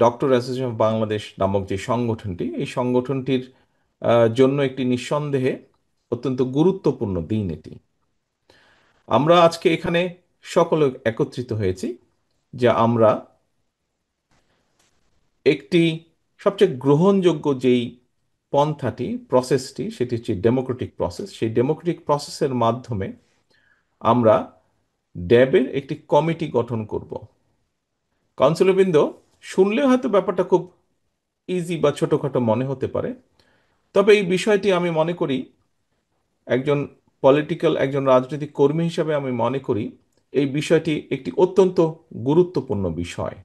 Doctor association of Bangladesh নামক যে সংগঠনটি, এই সংগঠনটির জন্য একটি নিঃসন্দেহে অত্যন্ত গুরুত্বপূর্ণ দিন এটি। আমরা আজকে এখানে সকলে একত্রিত হয়েছি যে আমরা একটি সবচেয়ে গ্রহণযোগ্য যেই পন্থাটি প্রসেসটি সেটি হচ্ছে ডেমোক্রেটিক প্রসেস। সেই ডেমোক্রেটিক প্রসেসের মাধ্যমে আমরা ড্যাবের একটি কমিটি গঠন করব। কাউন্সিলরবৃন্দ, শুনলে হয়তো ব্যাপারটা খুব ইজি বা ছোটখাটো মনে হতে পারে, তবে এই বিষয়টি আমি মনে করি একজন একজন রাজনৈতিক কর্মী হিসাবে আমি মনে করি এই বিষয়টি একটি অত্যন্ত গুরুত্বপূর্ণ বিষয়।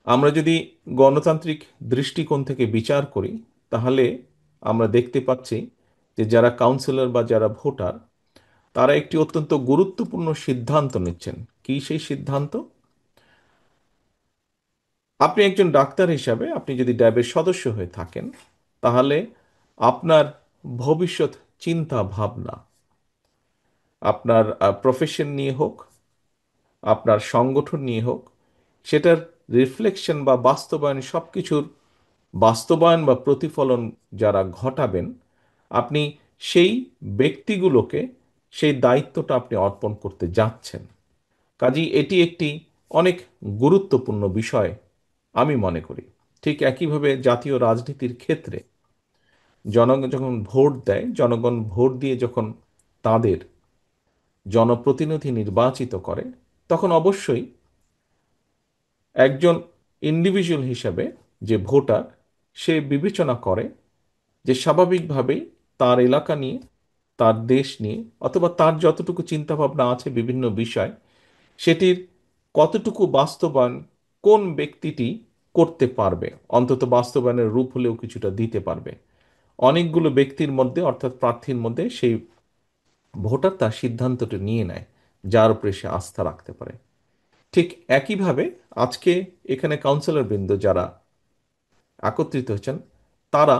আমরা যদি গণতান্ত্রিক দৃষ্টিকোণ থেকে বিচার করি, তাহলে আমরা দেখতে পাচ্ছি যে যারা কাউন্সিলর বা যারা ভোটার, তারা একটি অত্যন্ত গুরুত্বপূর্ণ সিদ্ধান্ত নিচ্ছেন। কি সেই সিদ্ধান্ত? আপনি একজন ডাক্তার হিসাবে আপনি যদি ড্যাবের সদস্য হয়ে থাকেন, তাহলে আপনার ভবিষ্যৎ চিন্তা ভাবনা, আপনার প্রফেশন নিয়ে হোক, আপনার সংগঠন নিয়ে হোক, সেটার রিফ্লেকশন বা বাস্তবায়ন, সব কিছুর বাস্তবায়ন বা প্রতিফলন যারা ঘটাবেন, আপনি সেই ব্যক্তিগুলোকে সেই দায়িত্বটা আপনি অর্পণ করতে যাচ্ছেন। কাজেই এটি একটি অনেক গুরুত্বপূর্ণ বিষয় আমি মনে করি। ঠিক একইভাবে জাতীয় রাজনীতির ক্ষেত্রে জনগণ যখন ভোট দেয়, জনগণ ভোট দিয়ে যখন তাদের জনপ্রতিনিধি নির্বাচিত করে, তখন অবশ্যই একজন ইন্ডিভিজুয়াল হিসাবে যে ভোটার, সে বিবেচনা করে যে স্বাভাবিকভাবেই তার এলাকা নিয়ে, তার দেশ নিয়ে, অথবা তার যতটুকু চিন্তাভাবনা আছে বিভিন্ন বিষয়, সেটির কতটুকু বাস্তবায়ন কোন ব্যক্তিটি করতে পারবে, অন্তত বাস্তবায়নের রূপ হলেও কিছুটা দিতে পারবে। অনেকগুলো ব্যক্তির মধ্যে, অর্থাৎ প্রার্থীর মধ্যে, সেই ভোটার তার সিদ্ধান্তটি নিয়ে নেয় যার উপরে সে আস্থা রাখতে পারে। ঠিক একইভাবে আজকে এখানে কাউন্সিলর বৃন্দ যারা একত্রিত হচ্ছেন, তারা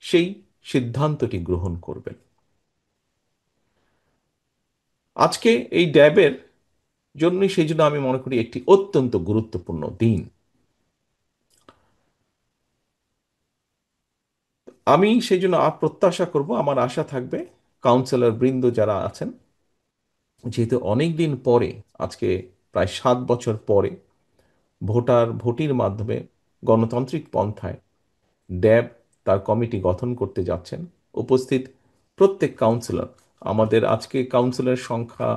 সেই সিদ্ধান্তটি গ্রহণ করবেন। আজকে এই ড্যাবের জন্যই, সেই জন্য আমি মনে করি একটি অত্যন্ত গুরুত্বপূর্ণ দিন। আমি সেই জন্য প্রত্যাশা করব, আমার আশা থাকবে কাউন্সিলর বৃন্দ যারা আছেন, যেহেতু অনেক দিন পরে, আজকে প্রায় 7 বছর পরে ভোটির মাধ্যমে গণতান্ত্রিক পন্থায় ড্যাব তার কমিটি গঠন করতে যাচ্ছেন, উপস্থিত প্রত্যেক কাউন্সিলর, আমাদের আজকে কাউন্সিলর সংখ্যা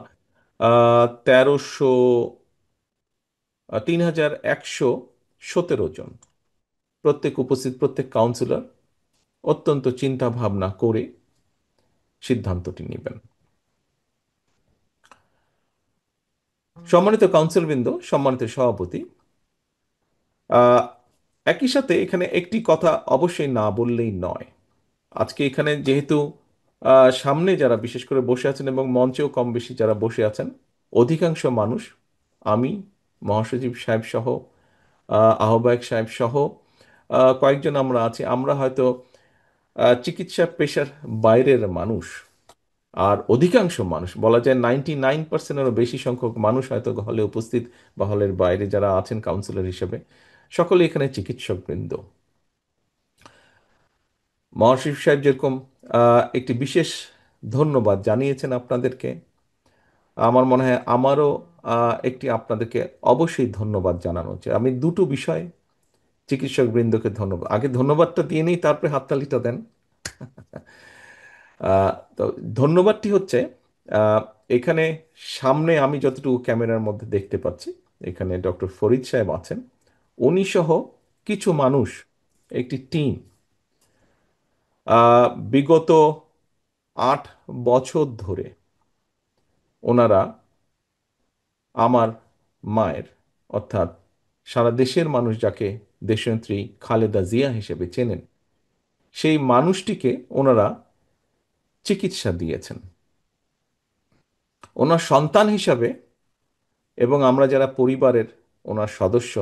3117 জন। প্রত্যেক কাউন্সিলর অত্যন্ত চিন্তা ভাবনা করে সিদ্ধান্তটি নেবেন। সম্মানিত কাউন্সিলবৃন্দ, সম্মানিত সভাপতি, আহ, একই সাথে এখানে একটি কথা অবশ্যই না বললেই নয়। আজকে এখানে যেহেতু সামনে যারা বিশেষ করে বসে আছেন এবং মঞ্চেও কম বেশি যারা বসে আছেন, অধিকাংশ মানুষ, আমি, মহাসচিব সাহেব সহ, আহ্বায়ক সাহেব সহ কয়েকজন আমরা আছি, আমরা হয়তো চিকিৎসা পেশার বাইরের মানুষ। আর অধিকাংশ মানুষ, বলা যায় 99%-এরও বেশি সংখ্যক মানুষ হয়তো হলে উপস্থিত বা হলের বাইরে যারা আছেন কাউন্সিলর হিসেবে, সকলে এখানে চিকিৎসক বৃন্দ। মহাশিব সাহেব যেরকম একটি বিশেষ ধন্যবাদ জানিয়েছেন আপনাদেরকে, আমার মনে হয় আমারও একটি আপনাদেরকে অবশ্যই ধন্যবাদ জানানো উচিত। আমি দুটো বিষয় চিকিৎসক বৃন্দকে ধন্যবাদ, আগে ধন্যবাদটা দিয়ে নিই, তারপরে হাততালিটা দেন। তো ধন্যবাদটি হচ্ছে, আহ, এখানে সামনে আমি যতটুকু ক্যামেরার মধ্যে দেখতে পাচ্ছি, এখানে ডক্টর ফরিদ সাহেব আছেন, উনি সহ কিছু মানুষ, একটি টিম, বিগত 8 বছর ধরে ওনারা আমার মায়ের, অর্থাৎ সারা দেশের মানুষ যাকে দেশনেত্রী খালেদা জিয়া হিসেবে চেনেন, সেই মানুষটিকে ওনারা চিকিৎসা দিয়েছেন। ওনার সন্তান হিসাবে এবং আমরা যারা পরিবারের ওনার সদস্য,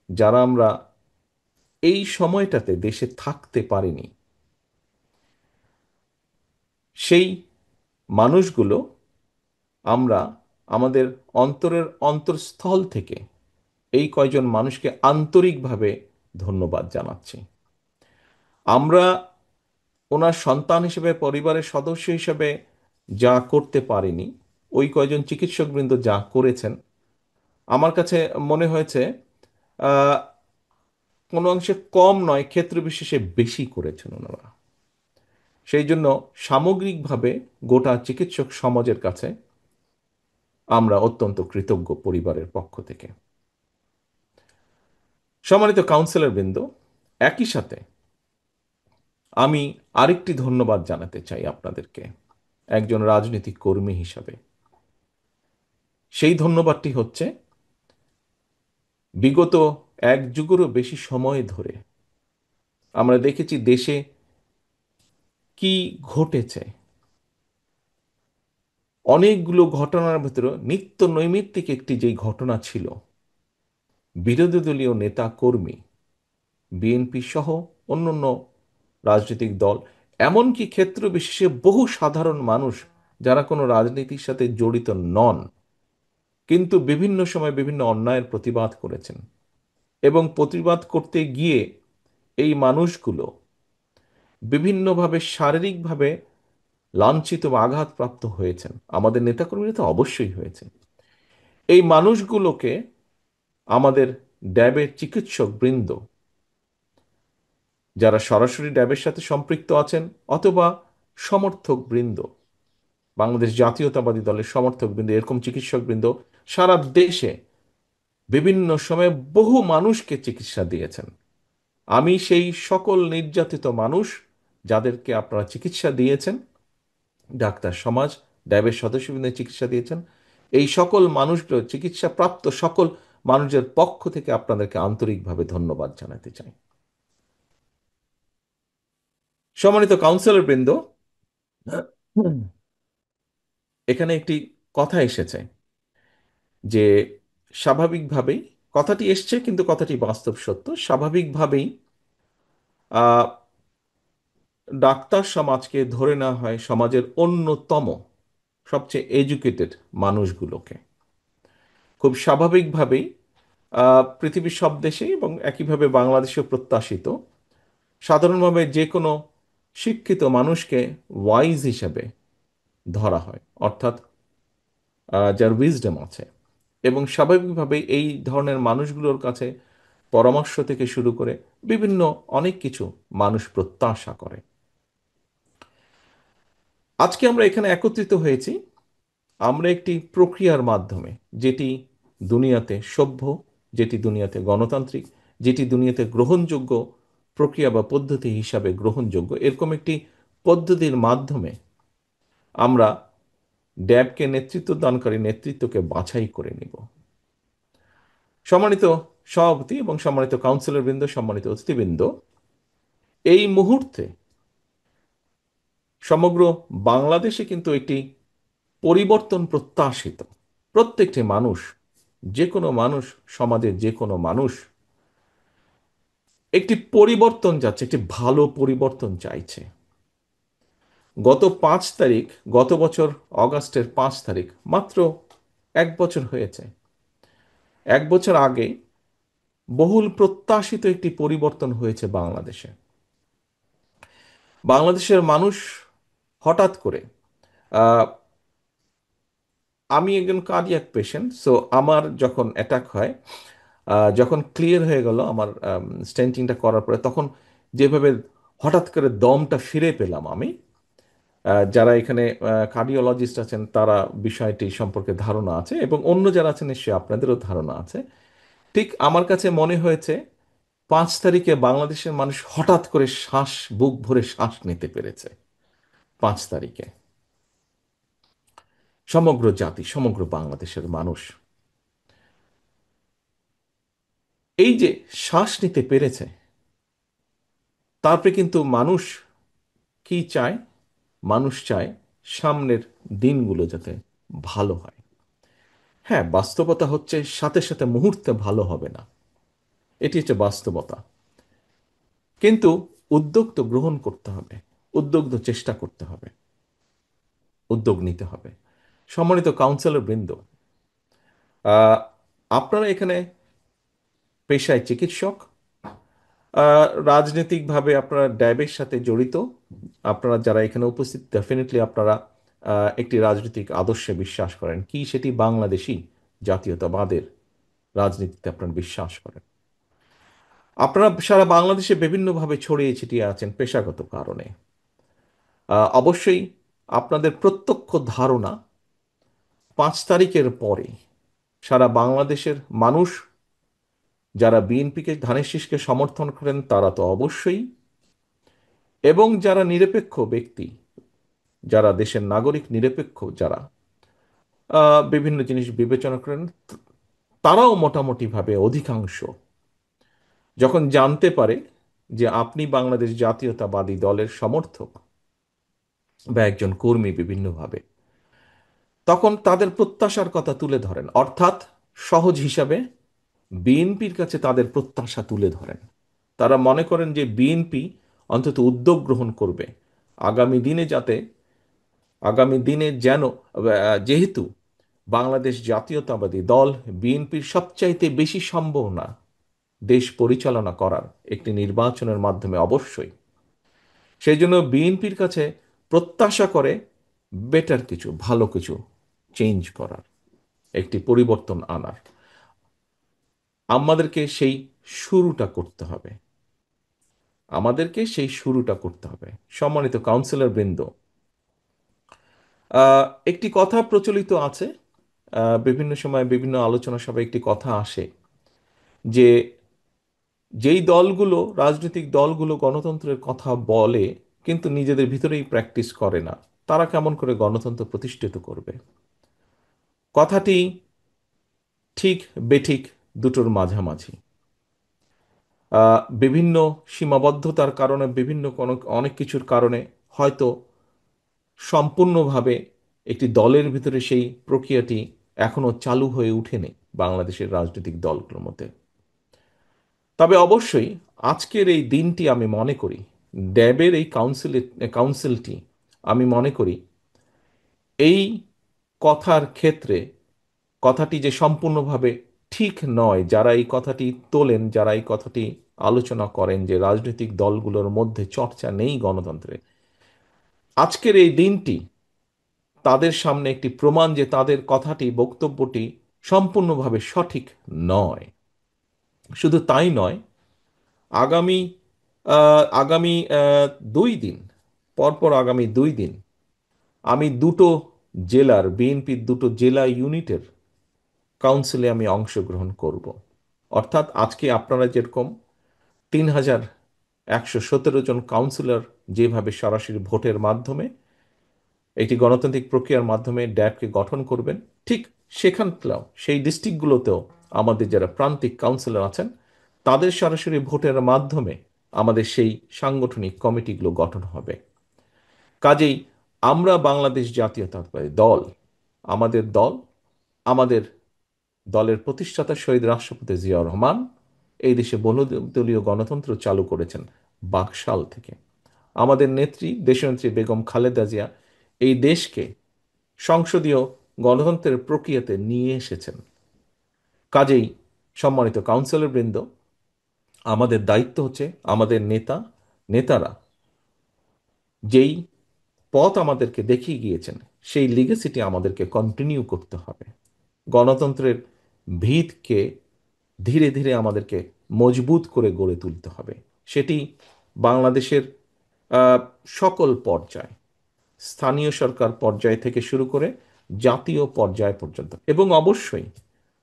যারা আমরা এই সময়টাতে দেশে থাকতে পারিনি, সেই মানুষগুলো আমরা আমাদের অন্তরের অন্তঃস্থল থেকে এই কয়জন মানুষকে আন্তরিকভাবে ধন্যবাদ জানাচ্ছি। আমরা ওনার সন্তান হিসেবে, পরিবারের সদস্য হিসেবে যা করতে পারিনি, ওই কয়জন চিকিৎসকবৃন্দ যা করেছেন, আমার কাছে মনে হয়েছে আহ, কোনো অংশে কম নয়, ক্ষেত্র বিশেষে বেশি করেছেন ওনারা। সেই জন্য সামগ্রিকভাবে গোটা চিকিৎসক সমাজের কাছে আমরা অত্যন্ত কৃতজ্ঞ পরিবারের পক্ষ থেকে। সম্মানিত কাউন্সিলর বৃন্দ, একই সাথে আমি আরেকটি ধন্যবাদ জানাতে চাই আপনাদেরকে একজন রাজনৈতিক কর্মী হিসাবে। সেই ধন্যবাদটি হচ্ছে, বিগত এক যুগেরও বেশি সময় ধরে আমরা দেখেছি দেশে কি ঘটেছে। অনেকগুলো ঘটনার ভেতরে নিত্য নৈমিত্তিক একটি যেই ঘটনা ছিল, বিরোধী দলীয় নেতা কর্মী, বিএনপি সহ অন্যান্য রাজনৈতিক দল, এমনকি ক্ষেত্র বিশেষে বহু সাধারণ মানুষ যারা কোনো রাজনীতির সাথে জড়িত নন, কিন্তু বিভিন্ন সময় বিভিন্ন অন্যায়ের প্রতিবাদ করেছেন, এবং প্রতিবাদ করতে গিয়ে এই মানুষগুলো বিভিন্নভাবে শারীরিকভাবে লাঞ্ছিত বা আঘাতপ্রাপ্ত হয়েছেন। আমাদের নেতাকর্মীরা তো অবশ্যই হয়েছে। এই মানুষগুলোকে আমাদের ড্যাবের চিকিৎসক বৃন্দ, যারা সরাসরি ড্যাবের সাথে সম্পৃক্ত আছেন অথবা সমর্থক বৃন্দ, বাংলাদেশ জাতীয়তাবাদী দলের সমর্থক বৃন্দ, এরকম চিকিৎসক বৃন্দ সারা দেশে বিভিন্ন সময়ে বহু মানুষকে চিকিৎসা দিয়েছেন। আমি সেই সকল নির্যাতিত মানুষ যাদেরকে আপনারা চিকিৎসা দিয়েছেন, ডাক্তার সমাজ, ড্যাবের সদস্যবৃন্দ চিকিৎসা দিয়েছেন, এই সকল মানুষগুলো, চিকিৎসাপ্রাপ্ত সকল মানুষের পক্ষ থেকে আপনাদেরকে আন্তরিকভাবে ধন্যবাদ জানাতে চাই। সম্মানিত কাউন্সিলর বৃন্দ, এখানে একটি কথা এসেছে যে স্বাভাবিকভাবেই, কথাটি এসছে কিন্তু কথাটি বাস্তব সত্য, স্বাভাবিকভাবেই আহ, ডাক্তার সমাজকে ধরে নেওয়া হয় সমাজের অন্যতম সবচেয়ে এডুকেটেড মানুষগুলোকে। খুব স্বাভাবিকভাবেই পৃথিবীর সব দেশেই এবং একইভাবে বাংলাদেশেও প্রত্যাশিত, সাধারণভাবে যে কোনো শিক্ষিত মানুষকে ওয়াইজ হিসেবে ধরা হয়, অর্থাৎ যার উইজডম আছে। এবং স্বাভাবিকভাবে এই ধরনের মানুষগুলোর কাছে পরামর্শ থেকে শুরু করে বিভিন্ন অনেক কিছু মানুষ প্রত্যাশা করে। আজকে আমরা এখানে একত্রিত হয়েছি আমরা একটি প্রক্রিয়ার মাধ্যমে, যেটি দুনিয়াতে সভ্য, যেটি দুনিয়াতে গণতান্ত্রিক, যেটি দুনিয়াতে গ্রহণযোগ্য প্রক্রিয়া বা পদ্ধতি হিসাবে গ্রহণযোগ্য, এরকম একটি পদ্ধতির মাধ্যমে আমরা ড্যাবকে নেতৃত্ব দানকারী নেতৃত্বকে বাছাই করে নিব। সম্মানিত সভাপতি এবং সম্মানিত কাউন্সিলর বৃন্দ, সম্মানিত অতিথিবৃন্দ, এই মুহূর্তে সমগ্র বাংলাদেশে কিন্তু একটি পরিবর্তন প্রত্যাশিত। প্রত্যেকটি মানুষ, যে কোনো মানুষ, সমাজের যে কোনো মানুষ একটি পরিবর্তন যাচ্ছে, একটি ভালো পরিবর্তন চাইছে। গত 5 তারিখ, গত বছর অগাস্টের 5 তারিখ, মাত্র 1 বছর হয়েছে। 1 বছর আগে বহুল প্রত্যাশিত একটি পরিবর্তন হয়েছে বাংলাদেশে। বাংলাদেশের মানুষ হঠাৎ করে, আহ, আমি একজন কার্ডিয়াক পেশেন্ট, সো আমার যখন অ্যাটাক হয়, যখন ক্লিয়ার হয়ে গেল আমার স্টেন্টিংটা করার পরে, তখন যেভাবে হঠাৎ করে দমটা ফিরে পেলাম আমি, যারা এখানে কার্ডিওলজিস্ট আছেন তারা বিষয়টি সম্পর্কে ধারণা আছে, এবং অন্য যারা আছেন নিশ্চয়ই আপনাদেরও ধারণা আছে। ঠিক আমার কাছে মনে হয়েছে 5 তারিখে বাংলাদেশের মানুষ হঠাৎ করে শ্বাস, বুক ভরে শ্বাস নিতে পেরেছে। 5 তারিখে সমগ্র জাতি, সমগ্র বাংলাদেশের মানুষ এই যে শ্বাস নিতে পেরেছে, তারপরে কিন্তু মানুষ কি চায়? মানুষ চায় সামনের দিনগুলো যাতে ভালো হয়। হ্যাঁ, বাস্তবতা হচ্ছে সাথে সাথে মুহূর্তে ভালো হবে না, এটি হচ্ছে বাস্তবতা। কিন্তু উদ্যোগ তো গ্রহণ করতে হবে, উদ্যোগ তো চেষ্টা করতে হবে, উদ্যোগ নিতে হবে। সম্মানিত কাউন্সিলর বৃন্দ, আহ, আপনারা এখানে পেশায় চিকিৎসক, রাজনৈতিকভাবে আপনারা ড্যাবের সাথে জড়িত। আপনারা যারা এখানে উপস্থিত, ডেফিনেটলি আপনারা একটি রাজনৈতিক আদর্শে বিশ্বাস করেন, কি সেটি বাংলাদেশি জাতীয়তাবাদের রাজনীতিতে আপনারা বিশ্বাস করেন। আপনারা সারা বাংলাদেশে বিভিন্নভাবে ছড়িয়ে ছিটিয়ে আছেন পেশাগত কারণে। অবশ্যই আপনাদের প্রত্যক্ষ ধারণা 5 তারিখের পরে সারা বাংলাদেশের মানুষ যারা বিএনপিকে, ধানের শীষকে সমর্থন করেন তারা তো অবশ্যই, এবং যারা নিরপেক্ষ ব্যক্তি, যারা দেশের নাগরিক নিরপেক্ষ, যারা বিভিন্ন জিনিস বিবেচনা করেন, তারাও মোটামুটিভাবে অধিকাংশ যখন জানতে পারে যে আপনি বাংলাদেশ জাতীয়তাবাদী দলের সমর্থক বা একজন কর্মী বিভিন্নভাবে, তখন তাদের প্রত্যাশার কথা তুলে ধরেন। অর্থাৎ সহজ হিসাবে বিএনপির কাছে তাদের প্রত্যাশা তুলে ধরেন। তারা মনে করেন যে বিএনপি অন্তত উদ্যোগ গ্রহণ করবে আগামী দিনে, যাতে আগামী দিনে যেন যেহেতু বাংলাদেশ জাতীয়তাবাদী দল বিএনপির সবচাইতে বেশি সম্ভাবনা দেশ পরিচালনা করার একটি নির্বাচনের মাধ্যমে অবশ্যই, সেই জন্য বিএনপির কাছে প্রত্যাশা করে বেটার কিছু, ভালো কিছু চেঞ্জ করার, একটি পরিবর্তন আনার। আমাদেরকে সেই শুরুটা করতে হবে, আমাদেরকে সেই শুরুটা করতে হবে। সম্মানিত কাউন্সিলর বৃন্দ, একটি কথা প্রচলিত আছে, বিভিন্ন সময় বিভিন্ন আলোচনা সভায় একটি কথা আসে যে যেই দলগুলো, রাজনৈতিক দলগুলো গণতন্ত্রের কথা বলে কিন্তু নিজেদের ভিতরেই প্র্যাকটিস করে না, তারা কেমন করে গণতন্ত্র প্রতিষ্ঠিত করবে? কথাটি ঠিক বেঠিক দুটোর মাঝামাঝি। বিভিন্ন সীমাবদ্ধতার কারণে, বিভিন্ন কোনো অনেক কিছুর কারণে হয়তো সম্পূর্ণভাবে একটি দলের ভিতরে সেই প্রক্রিয়াটি এখনো চালু হয়ে ওঠেনি বাংলাদেশের রাজনৈতিক দলগুলোর মধ্যে। তবে অবশ্যই আজকের এই দিনটি আমি মনে করি, ড্যাবের এই কাউন্সিলটি আমি মনে করি এই কথার ক্ষেত্রে, কথাটি যে সম্পূর্ণভাবে ঠিক নয়, যারা এই কথাটি তোলেন, যারা এই কথাটি আলোচনা করেন যে রাজনৈতিক দলগুলোর মধ্যে চর্চা নেই গণতন্ত্রে, আজকের এই দিনটি তাদের সামনে একটি প্রমাণ যে তাদের কথাটি, বক্তব্যটি সম্পূর্ণভাবে সঠিক নয়। শুধু তাই নয়, আগামী আগামী 2 দিন পরপর, আগামী 2 দিন আমি দুটো জেলার বিএনপির দুটো জেলা ইউনিটের কাউন্সিলে আমি অংশগ্রহণ করব। অর্থাৎ আজকে আপনারা যেরকম 3,117 জন কাউন্সিলর যেভাবে সরাসরি ভোটের মাধ্যমে একটি গণতান্ত্রিক প্রক্রিয়ার মাধ্যমে ড্যাবকে গঠন করবেন, ঠিক সেখানটাও, সেই ডিস্ট্রিক্টগুলোতেও আমাদের যারা প্রান্তিক কাউন্সিলর আছেন তাদের সরাসরি ভোটের মাধ্যমে আমাদের সেই সাংগঠনিক কমিটিগুলো গঠন হবে। কাজেই আমরা বাংলাদেশ জাতীয়তাবাদী দল, আমাদের দল, আমাদের দলের প্রতিষ্ঠাতা শহীদ রাষ্ট্রপতি জিয়াউর রহমান এই দেশে বহুদলীয় গণতন্ত্র চালু করেছেন বাকশাল থেকে। আমাদের নেত্রী, দেশনেত্রী বেগম খালেদা জিয়া এই দেশকে সংসদীয় গণতন্ত্রের প্রক্রিয়াতে নিয়ে এসেছেন। কাজেই সম্মানিত কাউন্সিলর বৃন্দ, আমাদের দায়িত্ব হচ্ছে আমাদের নেতারা যেই পথ আমাদেরকে দেখিয়ে গিয়েছেন সেই লিগেসিটি আমাদেরকে কন্টিনিউ করতে হবে। গণতন্ত্রের ভিতকে ধীরে ধীরে আমাদেরকে মজবুত করে গড়ে তুলতে হবে। সেটি বাংলাদেশের আহ, সকল পর্যায়, স্থানীয় সরকার পর্যায় থেকে শুরু করে জাতীয় পর্যায় পর্যন্ত, এবং অবশ্যই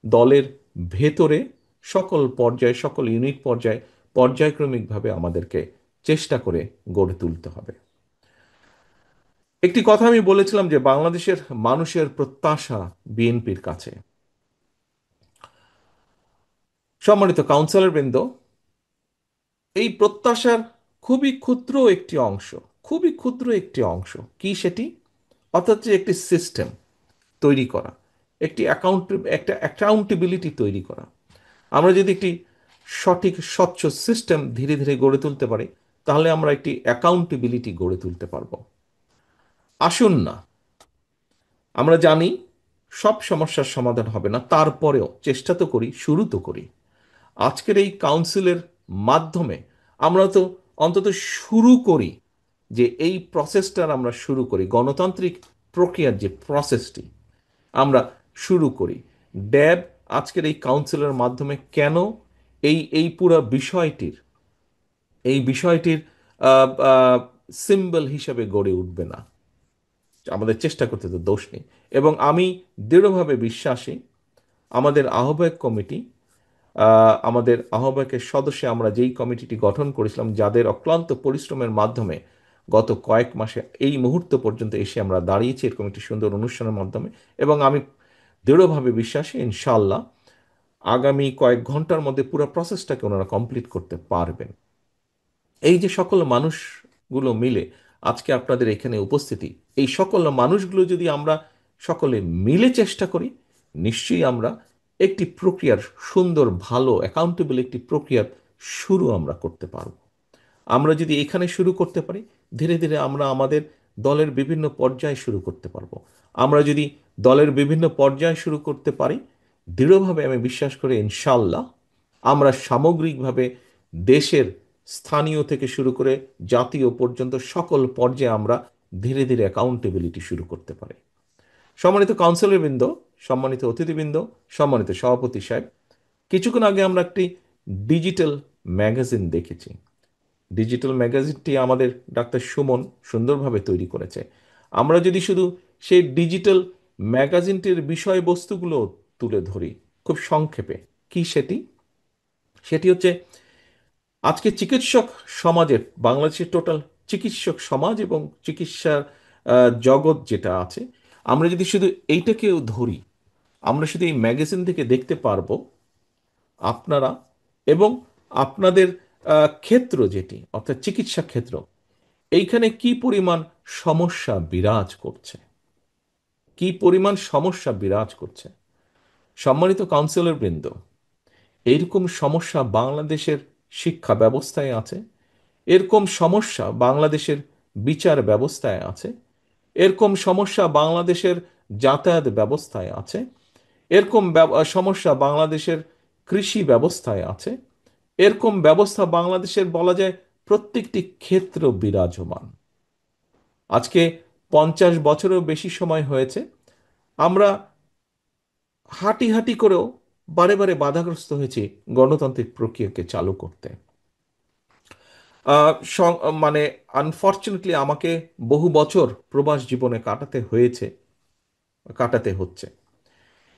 দলের ভেতরে সকল পর্যায়ে, সকল ইউনিট পর্যায়ে পর্যায়ক্রমিকভাবে আমাদেরকে চেষ্টা করে গড়ে তুলতে হবে। একটি কথা আমি বলেছিলাম যে বাংলাদেশের মানুষের প্রত্যাশা বিএনপির কাছে। সম্মানিত কাউন্সিলর বৃন্দ, এই প্রত্যাশার খুবই ক্ষুদ্র একটি অংশ, খুবই ক্ষুদ্র একটি অংশ কি সেটি? অর্থাৎ যে একটি সিস্টেম তৈরি করা, একটা অ্যাকাউন্টেবিলিটি তৈরি করা। আমরা যদি একটি সঠিক স্বচ্ছ সিস্টেম ধীরে ধীরে গড়ে তুলতে পারি, তাহলে আমরা একটি অ্যাকাউন্টেবিলিটি গড়ে তুলতে পারবো। আসুন না, আমরা জানি সব সমস্যার সমাধান হবে না, তারপরেও চেষ্টা তো করি, শুরু তো করি। আজকের এই কাউন্সিলের মাধ্যমে আমরা তো অন্তত শুরু করি, যে এই প্রসেসটার আমরা শুরু করি, গণতান্ত্রিক প্রক্রিয়ার যে প্রসেসটি আমরা শুরু করি। ড্যাব আজকের এই কাউন্সিলের মাধ্যমে কেন এই এই পুরো বিষয়টির সিম্বল হিসেবে গড়ে উঠবে না? আমাদের চেষ্টা করতে তো দোষ নেই। এবং আমি দৃঢ়ভাবে বিশ্বাসী, আমাদের আহ্বায়ক কমিটি, আমাদের আহ্বায়কের সদস্য, আমরা যেই কমিটিটি গঠন করেছিলাম, যাদের অক্লান্ত পরিশ্রমের মাধ্যমে গত কয়েক মাসে এই মুহূর্ত পর্যন্ত এসে আমরা দাঁড়িয়েছি এরকম একটি সুন্দর অনুষ্ঠানের মাধ্যমে। এবং আমি দৃঢ়ভাবে বিশ্বাসী ইনশাআল্লাহ আগামী কয়েক ঘন্টার মধ্যে পুরো প্রসেসটাকে ওনারা কমপ্লিট করতে পারবেন। এই যে সকল মানুষগুলো মিলে আজকে আপনাদের এখানে উপস্থিতি, এই সকল মানুষগুলো যদি আমরা সকলে মিলে চেষ্টা করি, নিশ্চয়ই আমরা একটি প্রক্রিয়ার, সুন্দর ভালো অ্যাকাউন্টেবল একটি প্রক্রিয়ার শুরু আমরা করতে পারব। আমরা যদি এখানে শুরু করতে পারি, ধীরে ধীরে আমরা আমাদের দলের বিভিন্ন পর্যায়ে শুরু করতে পারবো। আমরা যদি দলের বিভিন্ন পর্যায়ে শুরু করতে পারি, দৃঢ়ভাবে আমি বিশ্বাস করি ইনশাল্লাহ আমরা সামগ্রিকভাবে দেশের স্থানীয় থেকে শুরু করে জাতীয় পর্যন্ত সকল পর্যায়ে আমরা ধীরে ধীরে অ্যাকাউন্টেবিলিটি শুরু করতে পারি। সম্মানিত কাউন্সিলরবৃন্দ, সম্মানিত অতিথিবৃন্দ, সম্মানিত সভাপতি সাহেব, কিছুক্ষণ আগে আমরা একটি ডিজিটাল ম্যাগাজিন দেখেছি। ডিজিটাল ম্যাগাজিনটি আমাদের ডাক্তার সুমন সুন্দরভাবে তৈরি করেছে। আমরা যদি শুধু সেই ডিজিটাল ম্যাগাজিনটির বিষয়বস্তুগুলো তুলে ধরি খুব সংক্ষেপে, কি সেটি? সেটি হচ্ছে আজকে চিকিৎসক সমাজের, বাংলাদেশের টোটাল চিকিৎসক সমাজ এবং চিকিৎসার জগৎ যেটা আছে, আমরা যদি শুধু এইটাকেও ধরি, আমরা শুধু এই ম্যাগাজিন থেকে দেখতে পারবো আপনারা এবং আপনাদের ক্ষেত্র যেটি অর্থাৎ চিকিৎসা ক্ষেত্র, এইখানে কি পরিমাণ সমস্যা বিরাজ করছে, কি পরিমাণ সমস্যা বিরাজ করছে। সম্মানিত কাউন্সিলর বৃন্দ, এইরকম সমস্যা বাংলাদেশের শিক্ষা ব্যবস্থায় আছে, এরকম সমস্যা বাংলাদেশের বিচার ব্যবস্থায় আছে, এরকম সমস্যা বাংলাদেশের যাতায়াত ব্যবস্থায় আছে, এরকম সমস্যা বাংলাদেশের কৃষি ব্যবস্থায় আছে, এরকম ব্যবস্থা বাংলাদেশের বলা যায় প্রত্যেকটি ক্ষেত্র বিরাজমান। আজকে 50 বছরেরও বেশি সময় হয়েছে আমরা হাঁটি হাঁটি করেও বারে বারে বাধাগ্রস্ত হয়েছি গণতান্ত্রিক প্রক্রিয়াকে চালু করতে। মানে আনফর্চুনেটলি আমাকে বহু বছর প্রবাস জীবনে কাটাতে হচ্ছে।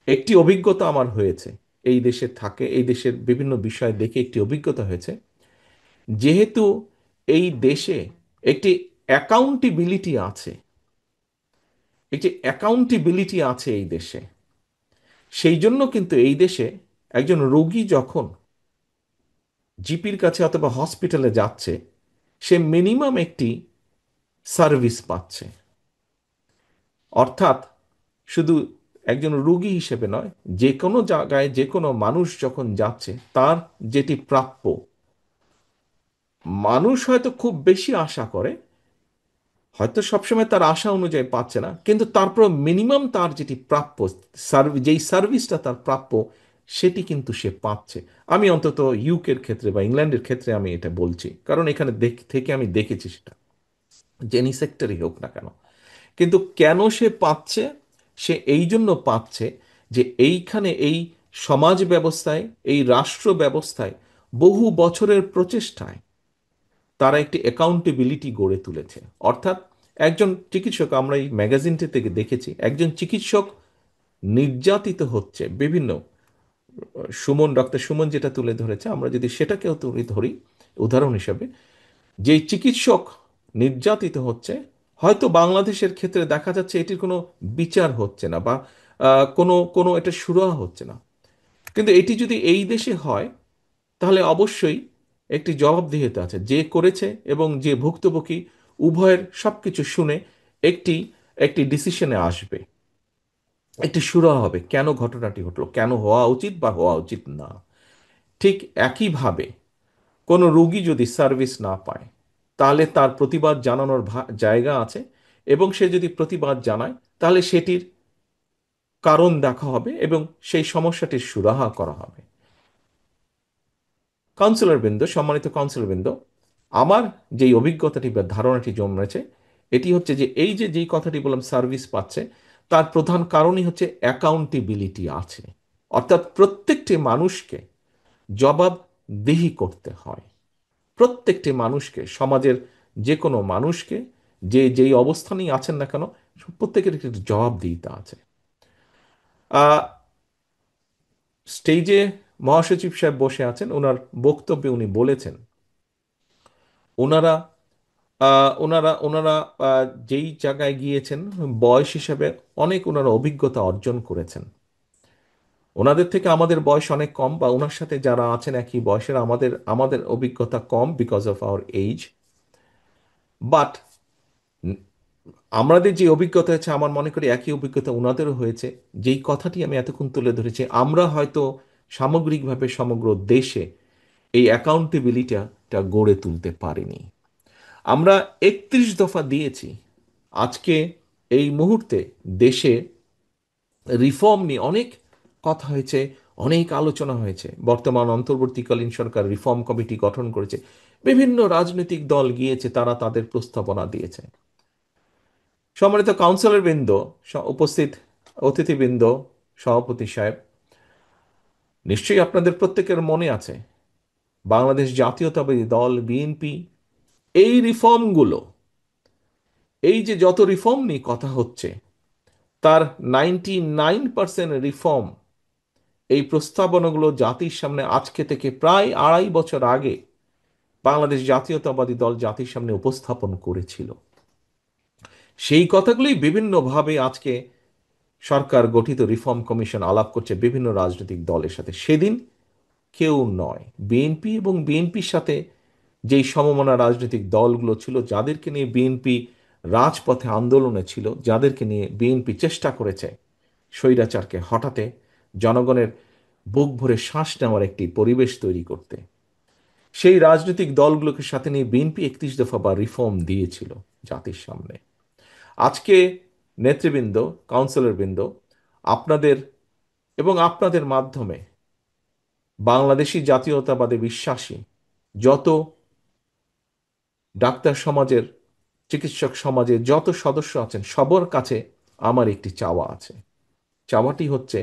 একটি অভিজ্ঞতা আমার হয়েছে, এই দেশে থাকে, এই দেশের বিভিন্ন বিষয় দেখে একটি অভিজ্ঞতা হয়েছে, যেহেতু এই দেশে একটি অ্যাকাউন্টেবিলিটি আছে, একটি অ্যাকাউন্টেবিলিটি আছে এই দেশে, সেই জন্য কিন্তু এই দেশে একজন রোগী যখন জিপির কাছে অথবা হসপিটালে যাচ্ছে, সে মিনিমাম একটি সার্ভিস পাচ্ছে। অর্থাৎ শুধু একজন রোগী হিসেবে নয়, যে কোনো জায়গায় যে কোনো মানুষ যখন যাচ্ছে তার যেটি প্রাপ্য, মানুষ হয়তো খুব বেশি আশা করে, হয়তো সবসময় তার আশা অনুযায়ী পাচ্ছে না, কিন্তু তারপর মিনিমাম তার যেটি প্রাপ্য, যেই সার্ভিসটা তার প্রাপ্য, সেটি কিন্তু সে পাচ্ছে। আমি অন্তত ইউকের ক্ষেত্রে বা ইংল্যান্ডের ক্ষেত্রে আমি এটা বলছি, কারণ এখানে থেকে আমি দেখেছি সেটা, জেনি সেক্টরই হোক না কেন। কিন্তু কেন সে পাচ্ছে? সে এই জন্য পাচ্ছে যে এইখানে এই সমাজ ব্যবস্থায়, এই রাষ্ট্র ব্যবস্থায় বহু বছরের প্রচেষ্টায় তারা একটি অ্যাকাউন্টেবিলিটি গড়ে তুলেছে। অর্থাৎ একজন চিকিৎসক, আমরা এই ম্যাগাজিনটি থেকে দেখেছি, একজন চিকিৎসক নির্যাতিত হচ্ছে বিভিন্ন, ডক্টর সুমন যেটা তুলে ধরেছে, আমরা যদি সেটাকেও তুলে ধরি উদাহরণ হিসাবে, যে চিকিৎসক নির্যাতিত হচ্ছে, হয়তো বাংলাদেশের ক্ষেত্রে দেখা যাচ্ছে এটির কোনো বিচার হচ্ছে না বা কোনো কোনো এটা সুরাহা হচ্ছে না, কিন্তু এটি যদি এই দেশে হয় তাহলে অবশ্যই একটি জবাবদিহিতা আছে, যে করেছে এবং যে ভুক্তভোগী উভয়ের সবকিছু শুনে একটি একটি ডিসিশনে আসবে, একটি সুরাহা হবে কেন ঘটনাটি ঘটলো, কেন হওয়া উচিত বা হওয়া উচিত না। ঠিক একইভাবে কোনো রোগী যদি সার্ভিস না পায়, তাহলে তার প্রতিবাদ জানানোর জায়গা আছে, এবং সে যদি প্রতিবাদ জানায় তাহলে সেটির কারণ দেখা হবে এবং সেই সমস্যাটির সুরাহা করা হবে। কাউন্সিলরবৃন্দ, সম্মানিত কাউন্সিলরবৃন্দ, আমার যেই অভিজ্ঞতাটি বা ধারণাটি জন্মেছে, এটি হচ্ছে যে এই যে যেই কথাটি বললাম সার্ভিস পাচ্ছে, তার প্রধান কারণই হচ্ছে অ্যাকাউন্টেবিলিটি আছে। অর্থাৎ প্রত্যেকটি মানুষকে জবাবদিহি করতে হয়। প্রত্যেকটি মানুষকে, সমাজের যে কোনো মানুষকে, যে যেই অবস্থানেই আছেন না কেন, প্রত্যেকের একটি জবাবদিহিতা আছে। আহ, স্টেজে মহাসচিব সাহেব বসে আছেন, ওনার বক্তব্যে উনি বলেছেন ওনারা ওনারা ওনারা যেই জায়গায় গিয়েছেন বয়স হিসেবে অনেক ওনারা অভিজ্ঞতা অর্জন করেছেন। ওনাদের থেকে আমাদের বয়স অনেক কম, বা ওনার সাথে যারা আছেন একই বয়সের, আমাদের আমাদের অভিজ্ঞতা কম because of our age. But আমাদের যে অভিজ্ঞতা হয়েছে, আমার মনে করি একই অভিজ্ঞতা ওনাদেরও হয়েছে। যেই কথাটি আমি এতক্ষণ তুলে ধরেছি, আমরা হয়তো সামগ্রিকভাবে সমগ্র দেশে এই অ্যাকাউন্টেবিলিটিটা গড়ে তুলতে পারিনি। আমরা 31 দফা দিয়েছি। আজকে এই মুহূর্তে দেশে রিফর্ম নিয়ে অনেক কথা হয়েছে, অনেক আলোচনা হয়েছে। বর্তমান অন্তর্বর্তীকালীন সরকার রিফর্ম কমিটি গঠন করেছে, বিভিন্ন রাজনৈতিক দল গিয়েছে, তারা তাদের প্রস্তাবনা দিয়েছে। সম্মানিত কাউন্সিলর বৃন্দ, উপস্থিত অতিথিবৃন্দ, সভাপতি সাহেব, নিশ্চয়ই আপনাদের প্রত্যেকের মনে আছে বাংলাদেশ জাতীয়তাবাদী দল বিএনপি এই রিফর্মগুলো, এই যে যত রিফর্ম নিয়ে কথা হচ্ছে, তার 99% রিফর্ম, এই প্রস্তাবনাগুলো জাতির সামনে আজকে থেকে প্রায় 2.5 বছর আগে বাংলাদেশ জাতীয়তাবাদী দল জাতির সামনে উপস্থাপন করেছিল। সেই কথাগুলোই বিভিন্নভাবে আজকে সরকার গঠিত রিফর্ম কমিশন আলাপ করছে বিভিন্ন রাজনৈতিক দলের সাথে। সেদিন কেউ নয়, বিএনপি এবং বিএনপির সাথে যেই সমমনা রাজনৈতিক দলগুলো ছিল, যাদেরকে নিয়ে বিএনপি রাজপথে আন্দোলনে ছিল, যাদেরকে নিয়ে বিএনপি চেষ্টা করেছে স্বৈরাচারকে হটাতে, জনগণের বুক ভরে শ্বাস নেওয়ার একটি পরিবেশ তৈরি করতে, সেই রাজনৈতিক দলগুলোকে সাথে নিয়ে বিএনপি 31 দফা বা রিফর্ম দিয়েছিল জাতির সামনে। আজকে নেতৃবৃন্দ, কাউন্সিলরবৃন্দ, আপনাদের এবং আপনাদের মাধ্যমে বাংলাদেশি জাতীয়তাবাদে বিশ্বাসী যত ডাক্তার সমাজের, চিকিৎসক সমাজের যত সদস্য আছেন, সবার কাছে আমার একটি চাওয়া আছে। চাওয়াটি হচ্ছে,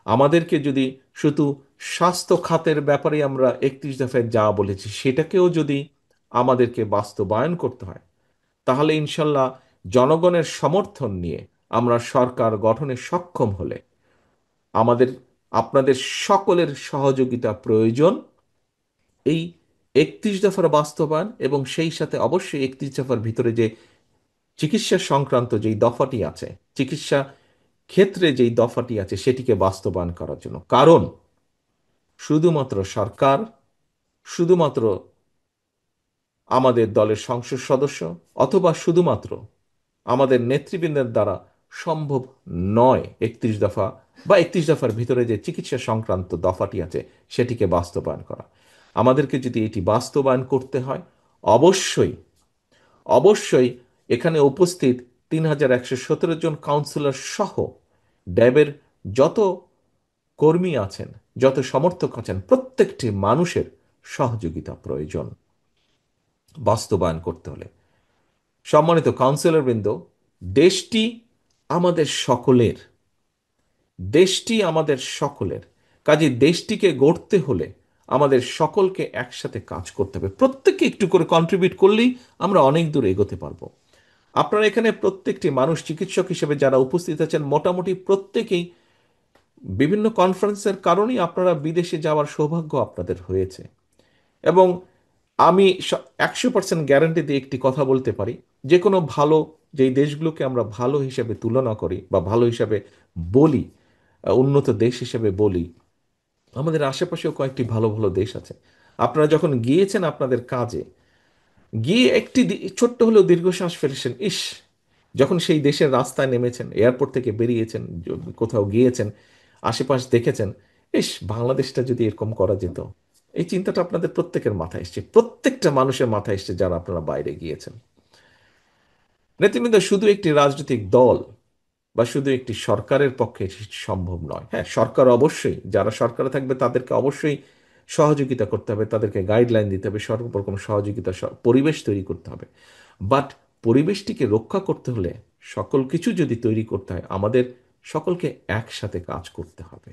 আমাদেরকে যদি শুধু স্বাস্থ্য খাতের ব্যাপারে আমরা 31 দফায় যা বলেছি সেটাকেও যদি আমাদেরকে বাস্তবায়ন করতে হয়, তাহলে ইনশাল্লাহ জনগণের সমর্থন নিয়ে আমরা সরকার গঠনে সক্ষম হলে আমাদের আপনাদের সকলের সহযোগিতা প্রয়োজন এই 31 দফার বাস্তবায়ন, এবং সেই সাথে অবশ্যই 31 দফার ভিতরে যে চিকিৎসা সংক্রান্ত যেই দফাটি আছে, চিকিৎসা ক্ষেত্রে যেই দফাটি আছে, সেটিকে বাস্তবায়ন করার জন্য। কারণ শুধুমাত্র সরকার, শুধুমাত্র আমাদের দলের সংসদ সদস্য, অথবা শুধুমাত্র আমাদের নেতৃবৃন্দের দ্বারা সম্ভব নয় 31 দফা বা 31 দফার ভিতরে যে চিকিৎসা সংক্রান্ত দফাটি আছে সেটিকে বাস্তবায়ন করা। আমাদেরকে যদি এটি বাস্তবায়ন করতে হয়, অবশ্যই অবশ্যই এখানে উপস্থিত 3117 জন কাউন্সিলর সহ ড্যাবের যত কর্মী আছেন, যত সমর্থক আছেন, প্রত্যেকটি মানুষের সহযোগিতা প্রয়োজন বাস্তবায়ন করতে হলে। সম্মানিত কাউন্সিলরবৃন্দ, দেশটি আমাদের সকলের, দেশটি আমাদের সকলের। কাজে দেশটিকে গড়তে হলে আমাদের সকলকে একসাথে কাজ করতে হবে। প্রত্যেককে একটু করে কন্ট্রিবিউট করলেই আমরা অনেক দূর এগোতে পারবো। আপনারা এখানে প্রত্যেকটি মানুষ, চিকিৎসক হিসেবে যারা উপস্থিত আছেন, মোটামুটি প্রত্যেকেই বিভিন্ন কনফারেন্সের কারণেই আপনারা বিদেশে যাওয়ার সৌভাগ্য আপনাদের হয়েছে। এবং আমি 100% গ্যারান্টি দিয়ে একটি কথা বলতে পারি, যে কোনো ভালো, যেই দেশগুলোকে আমরা ভালো হিসেবে তুলনা করি বা ভালো হিসাবে বলি, উন্নত দেশ হিসেবে বলি, আমাদের আশেপাশেও কয়েকটি ভালো ভালো দেশ আছে। আপনারা যখন গিয়েছেন আপনাদের কাজে, গিয়ে একটি ছোট্ট হলেও দীর্ঘশ্বাস ফেলেছেন, ইস, যখন সেই দেশের রাস্তায় নেমেছেন, এয়ারপোর্ট থেকে বেরিয়েছেন, কোথাও গিয়েছেন, আশেপাশ দেখেছেন, ইস, বাংলাদেশটা যদি এরকম করা যেত, এই চিন্তাটা আপনাদের প্রত্যেকের মাথায় এসছে, প্রত্যেকটা মানুষের মাথায় এসছে যারা আপনারা বাইরে গিয়েছেন। নেতৃবৃন্দ, শুধু একটি রাজনৈতিক দল বা শুধু একটি সরকারের পক্ষে এটি সম্ভব নয়। হ্যাঁ, সরকার অবশ্যই, যারা সরকারে থাকবে তাদেরকে অবশ্যই সহযোগিতা করতে হবে, তাদেরকে গাইডলাইন দিতে হবে, সর্বরকম সহযোগিতা পরিবেশ তৈরি করতে হবে। বাট পরিবেশটিকে রক্ষা করতে হলে সকল কিছু যদি তৈরি করতে হয়, আমাদের সকলকে একসাথে কাজ করতে হবে।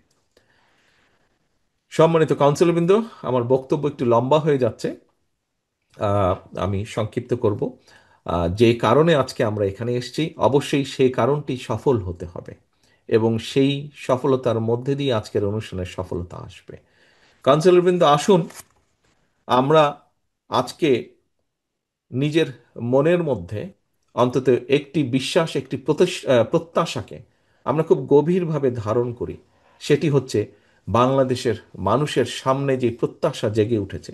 সম্মানিত কাউন্সিলরবৃন্দ, আমার বক্তব্য একটু লম্বা হয়ে যাচ্ছে, আহ, আমি সংক্ষিপ্ত করব। যে কারণে আজকে আমরা এখানে এসেছি, অবশ্যই সেই কারণটি সফল হতে হবে এবং সেই সফলতার মধ্যে দিয়ে আজকের অনুষ্ঠানের সফলতা আসবে। কাউন্সিলরবৃন্দ, আসুন আমরা আজকে নিজের মনের মধ্যে অন্তত একটি বিশ্বাস, একটি প্রত্যাশাকে আমরা খুব গভীরভাবে ধারণ করি। সেটি হচ্ছে বাংলাদেশের মানুষের সামনে যে প্রত্যাশা জেগে উঠেছে,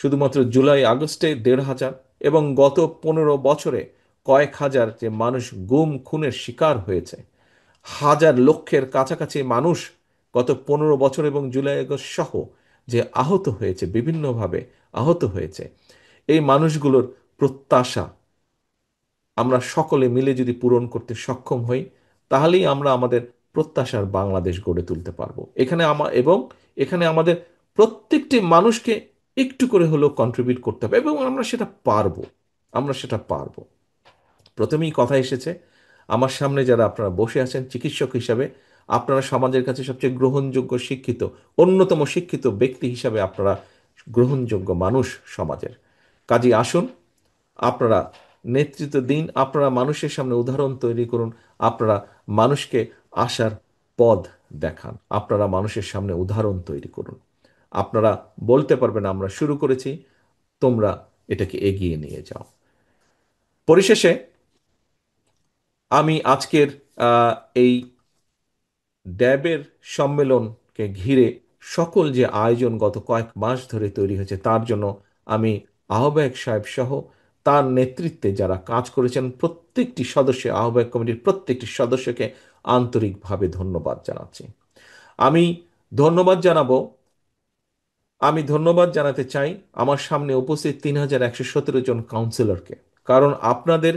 শুধুমাত্র জুলাই আগস্টে ১,৫০০ এবং গত ১৫ বছরে কয়েক হাজার যে মানুষ গুম খুনের শিকার হয়েছে, হাজার লক্ষের কাছাকাছি মানুষ গত ১৫ বছর এবং জুলাই আগস্ট সহ যে আহত হয়েছে, বিভিন্নভাবে আহত হয়েছে, এই মানুষগুলোর প্রত্যাশা আমরা সকলে মিলে যদি পূরণ করতে সক্ষম হই, তাহলেই আমরা আমাদের প্রত্যাশার বাংলাদেশ গড়ে তুলতে পারবো। এখানে আমাদের প্রত্যেকটি মানুষকে একটু করে হলেও কন্ট্রিবিউট করতে হবে এবং আমরা সেটা পারবো। আমরা সেটা পারবো। প্রথমেই কথা এসেছে, আমার সামনে যারা আপনারা বসে আছেন চিকিৎসক হিসাবে, আপনারা সমাজের কাছে সবচেয়ে গ্রহণযোগ্য, শিক্ষিত, অন্যতম শিক্ষিত ব্যক্তি হিসাবে আপনারা গ্রহণযোগ্য মানুষ সমাজের। কাজী আসুন, আপনারা নেতৃত্ব দিন, আপনারা মানুষের সামনে উদাহরণ তৈরি করুন, আপনারা মানুষকে আশার পথ দেখান, আপনারা মানুষের সামনে উদাহরণ তৈরি করুন। আপনারা বলতে পারবেন আমরা শুরু করেছি, তোমরা এটাকে এগিয়ে নিয়ে যাও। পরিশেষে আমি আজকের আহ, এই ড্যাবের সম্মেলনকে ঘিরে সকল যে আয়োজন গত কয়েক মাস ধরে তৈরি হয়েছে, তার জন্য আমি আহ্বায়ক সাহেব সহ তার নেতৃত্বে যারা কাজ করেছেন প্রত্যেকটি সদস্য, আহ্বায়ক কমিটির প্রত্যেকটি সদস্যকে আন্তরিকভাবে ধন্যবাদ জানাচ্ছি। আমি ধন্যবাদ জানাবো, আমি ধন্যবাদ জানাতে চাই আমার সামনে উপস্থিত ৩,১১৭ জন কাউন্সিলরকে। কারণ আপনাদের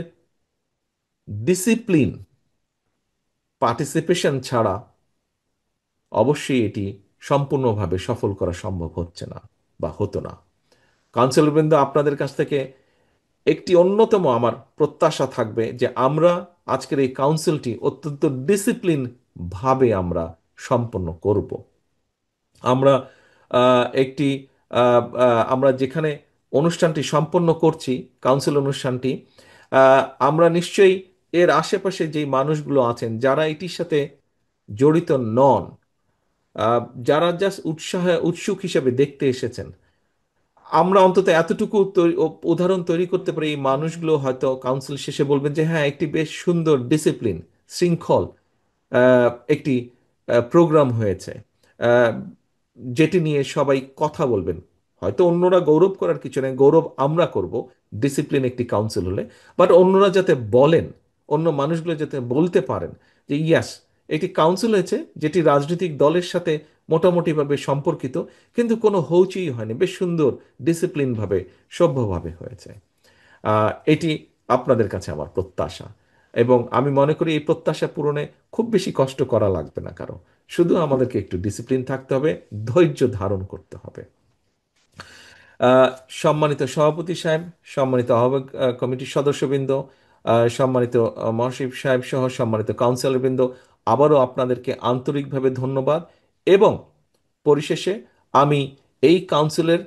ডিসিপ্লিন, পার্টিসিপেশন ছাড়া অবশ্যই এটি সম্পূর্ণভাবে সফল করা সম্ভব হচ্ছে না বা হতো না। কাউন্সিলরবৃন্দ, আপনাদের কাছ থেকে একটি অন্যতম আমার প্রত্যাশা থাকবে যে আমরা আজকের এই কাউন্সিলটি অত্যন্ত ডিসিপ্লিন ভাবে আমরা সম্পন্ন করব। আমরা একটি আমরা যেখানে অনুষ্ঠানটি সম্পন্ন করছি, কাউন্সিল অনুষ্ঠানটি, আমরা নিশ্চয়ই এর আশেপাশে যেই মানুষগুলো আছেন যারা এটির সাথে জড়িত নন, যারা জাস্ট উৎসুক হিসেবে দেখতে এসেছেন, আমরা অন্তত এতটুকু উদাহরণ তৈরি করতে পারি, এই মানুষগুলো হয়তো কাউন্সিল শেষে বলবেন যে হ্যাঁ, একটি বেশ সুন্দর ডিসিপ্লিন, শৃঙ্খল একটি প্রোগ্রাম হয়েছে, আহ, যেটি নিয়ে সবাই কথা বলবেন। হয়তো অন্যরা গৌরব করার কিছু নেই, গৌরব আমরা করব ডিসিপ্লিন একটি কাউন্সিল হলে। বাট অন্যরা যাতে বলেন, অন্য মানুষগুলো যাতে বলতে পারেন যে ইয়াস, একটি কাউন্সিল হয়েছে যেটি রাজনৈতিক দলের সাথে মোটামুটিভাবে সম্পর্কিত, কিন্তু কোনো হৌচিই হয়নি, বেশ সুন্দর ডিসিপ্লিনভাবে, সভ্যভাবে হয়েছে। এটি আপনাদের কাছে আমার প্রত্যাশা এবং আমি মনে করি এই প্রত্যাশা পূরণে খুব বেশি কষ্ট করা লাগবে না কারো, শুধু আমাদেরকে একটু ডিসিপ্লিন থাকতে হবে, ধৈর্য ধারণ করতে হবে। আহ, সম্মানিত সভাপতি সাহেব, সম্মানিত আহ্বায়ক কমিটির সদস্যবৃন্দ, সম্মানিত মহাসচিব সাহেব সহ সম্মানিত কাউন্সিলরবৃন্দ, আবারও আপনাদেরকে আন্তরিকভাবে ধন্যবাদ এবং পরিশেষে আমি এই কাউন্সিলের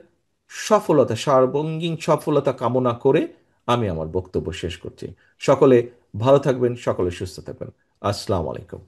সফলতা, সার্বঙ্গীন সফলতা কামনা করে আমি আমার বক্তব্য শেষ করছি। সকলে ভালো থাকবেন, সকলে সুস্থ থাকবেন। আসসালামু আলাইকুম।